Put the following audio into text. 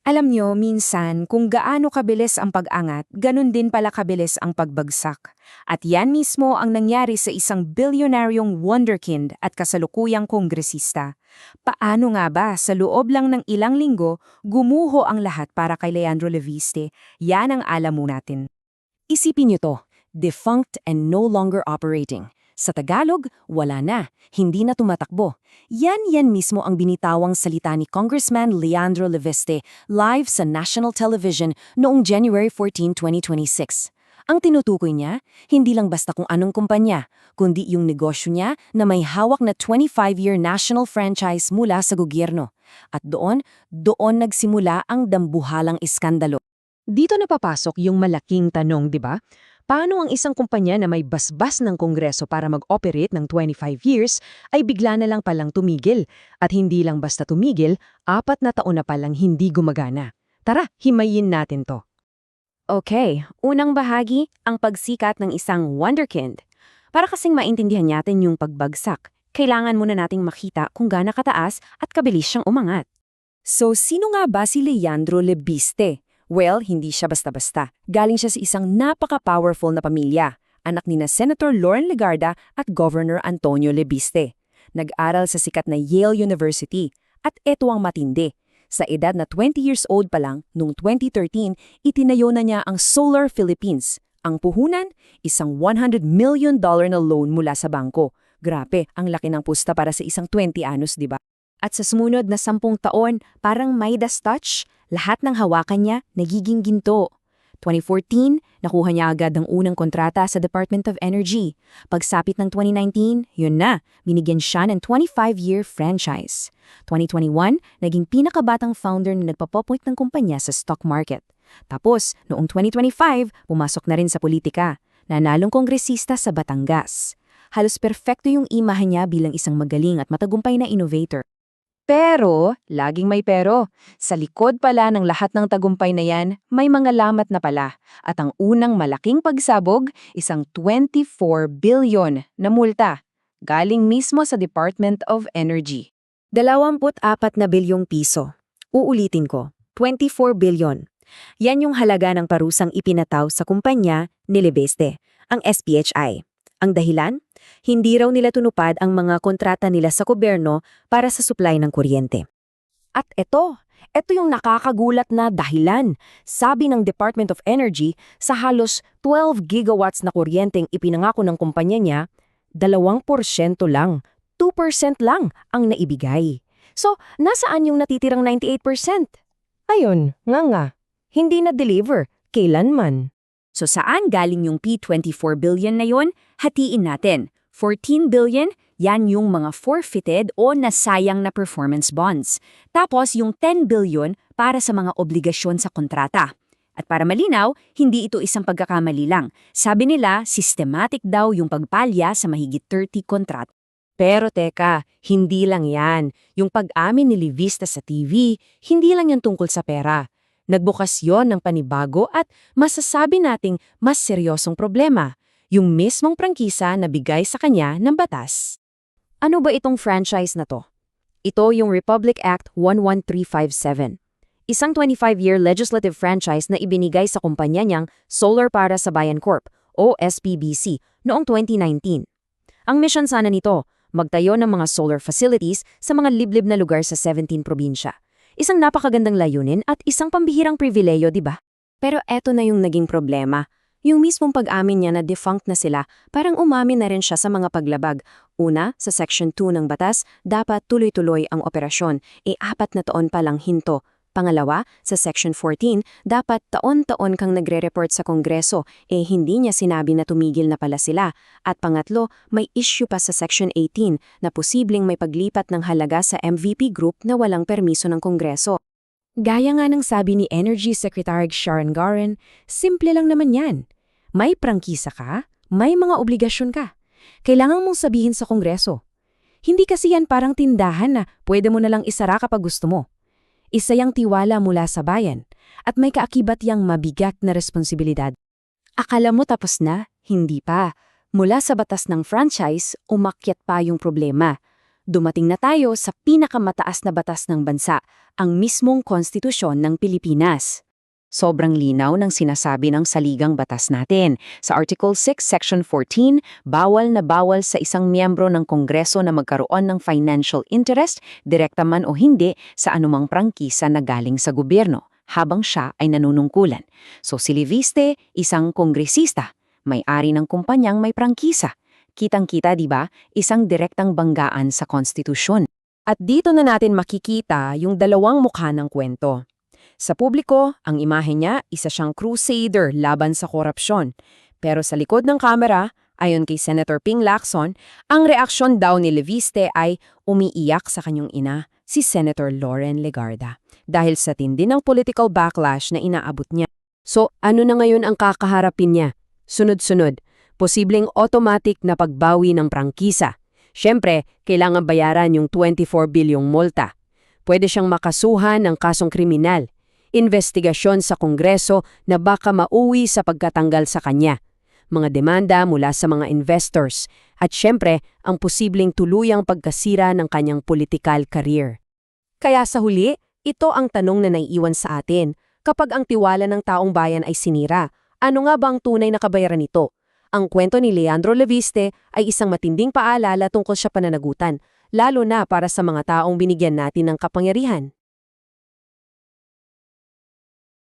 Alam nyo, minsan, kung gaano kabilis ang pag-angat, ganun din pala kabilis ang pagbagsak. At yan mismo ang nangyari sa isang bilyonaryong wonderkind at kasalukuyang kongresista. Paano nga ba sa loob lang ng ilang linggo, gumuho ang lahat para kay Leandro Leviste? Yan ang alam mo natin. Isipin niyo to, defunct and no longer operating. Sa Tagalog, wala na, hindi na tumatakbo. Yan mismo ang binitawang salita ni Congressman Leandro Leviste live sa national television noong January 14, 2026. Ang tinutukoy niya, hindi lang basta kung anong kumpanya, kundi yung negosyo niya na may hawak na 25-year national franchise mula sa gobyerno. At doon nagsimula ang dambuhalang iskandalo. Dito na papasok yung malaking tanong, di ba? Paano ang isang kumpanya na may basbas ng Kongreso para mag-operate ng 25 years ay bigla na lang palang tumigil? At hindi lang basta tumigil, 4 na taon na palang hindi gumagana. Tara, himayin natin to. Okay, unang bahagi, ang pagsikat ng isang wonderkind. Para kasing maintindihan natin yung pagbagsak, kailangan muna nating makita kung gaano kataas at kabilis siyang umangat. So, sino nga ba si Leandro Leviste? Well, hindi siya basta-basta. Galing siya sa isang napaka-powerful na pamilya, anak ni na Senator Loren Legarda at Governor Antonio Leviste. Nag-aral sa sikat na Yale University, at eto ang matindi. Sa edad na 20 years old pa lang, noong 2013, itinayo na niya ang Solar Philippines. Ang puhunan, isang $100 million na loan mula sa bangko. Grabe, ang laki ng pusta para sa isang 20 anos, di ba? At sa sumunod na 10 taon, parang Midas touch, lahat ng hawakan niya nagiging ginto. 2014, nakuha niya agad ang unang kontrata sa Department of Energy. Pagsapit ng 2019, yun na, binigyan siya ng 25-year franchise. 2021, naging pinakabatang founder na nagpapopoint ng kumpanya sa stock market. Tapos, noong 2025, pumasok na rin sa politika. Nanalong kongresista sa Batangas. Halos perpekto yung imahe niya bilang isang magaling at matagumpay na innovator. Pero, laging may pero. Sa likod pala ng lahat ng tagumpay na yan, may mga lamat na pala. At ang unang malaking pagsabog, isang 24 billion na multa. Galing mismo sa Department of Energy. 24 na bilyong piso. Uulitin ko, 24 billion. Yan yung halaga ng parusang ipinataw sa kumpanya ni Leviste, ang SPHI. Ang dahilan? Hindi raw nila tunupad ang mga kontrata nila sa gobyerno para sa supply ng kuryente. At ito yung nakakagulat na dahilan. Sabi ng Department of Energy, sa halos 12 gigawatts na kuryenteng ipinangako ng kumpanya niya, 2% lang, 2% lang ang naibigay. So, nasaan yung natitirang 98%? Ayun, nga, hindi na-deliver, kailanman. So saan galing yung P24 billion na yon? Hatiin natin. 14 billion, yan yung mga forfeited o nasayang na performance bonds. Tapos yung 10 billion para sa mga obligasyon sa kontrata. At para malinaw, hindi ito isang pagkakamali lang. Sabi nila, systematic daw yung pagpalya sa mahigit 30 kontrat. Pero teka, hindi lang yan. Yung pag-amin ni Leviste sa TV, hindi lang yan tungkol sa pera. Nagbukas yon ng panibago at masasabi nating mas seryosong problema, yung mismong prangkisa na bigay sa kanya ng batas. Ano ba itong franchise na to? Ito yung Republic Act 11357. Isang 25-year legislative franchise na ibinigay sa kumpanya niyang Solar para sa Bayan Corp o SPBC noong 2019. Ang mission sana nito, magtayo ng mga solar facilities sa mga liblib na lugar sa 17 probinsya. Isang napakagandang layunin at isang pambihirang pribileyo, di ba? Pero eto na yung naging problema. Yung mismong pag-amin niya na defunct na sila, parang umamin na rin siya sa mga paglabag. Una, sa Section 2 ng batas, dapat tuloy-tuloy ang operasyon, 4 na taon pa lang hinto. Pangalawa, sa Section 14, dapat taon-taon kang nagre-report sa Kongreso, hindi niya sinabi na tumigil na pala sila. At pangatlo, may issue pa sa Section 18 na posibleng may paglipat ng halaga sa MVP Group na walang permiso ng Kongreso. Gaya nga ng sabi ni Energy Secretary Sharon Garin, simple lang naman yan. May prangkisa ka, may mga obligasyon ka. Kailangan mong sabihin sa Kongreso. Hindi kasi yan parang tindahan na pwede mo nalang isara kapag gusto mo. Isa yang tiwala mula sa bayan at may kaakibat yang mabigat na responsibilidad. Akala mo tapos na? Hindi pa. Mula sa batas ng franchise, umakyat pa yung problema. dumating na tayo sa pinakamataas na batas ng bansa, ang mismong konstitusyon ng Pilipinas. Sobrang linaw ng sinasabi ng saligang batas natin. Sa Article 6, Section 14, bawal na bawal sa isang miyembro ng Kongreso na magkaroon ng financial interest, direkta man o hindi, sa anumang prangkisa na galing sa gobyerno, habang siya ay nanunungkulan. So si Leviste, isang kongresista, may-ari ng kumpanyang may prangkisa. Kitang-kita, di ba? Isang direktang banggaan sa konstitusyon. At dito na natin makikita yung dalawang mukha ng kwento. Sa publiko, ang imahe niya, isa siyang crusader laban sa korupsyon. Pero sa likod ng kamera, ayon kay Senator Ping Lacson, ang reaksyon daw ni Leviste ay umiiyak sa kanyang ina, si Senator Loren Legarda, dahil sa tindi ng political backlash na inaabot niya. So, ano na ngayon ang kakaharapin niya? Sunod-sunod, posibleng automatic na pagbawi ng prangkisa. Siyempre, kailangan bayaran yung 24 bilyong multa. Pwede siyang makasuhan ng kasong kriminal. Investigasyon sa Kongreso na baka mauwi sa pagkatanggal sa kanya, mga demanda mula sa mga investors, at syempre ang posibleng tuluyang pagkasira ng kanyang political career. Kaya sa huli, ito ang tanong na naiiwan sa atin. Kapag ang tiwala ng taong bayan ay sinira, ano nga ba ang tunay na kabayaran nito? Ang kwento ni Leandro Leviste ay isang matinding paalala tungkol sa pananagutan, lalo na para sa mga taong binigyan natin ng kapangyarihan.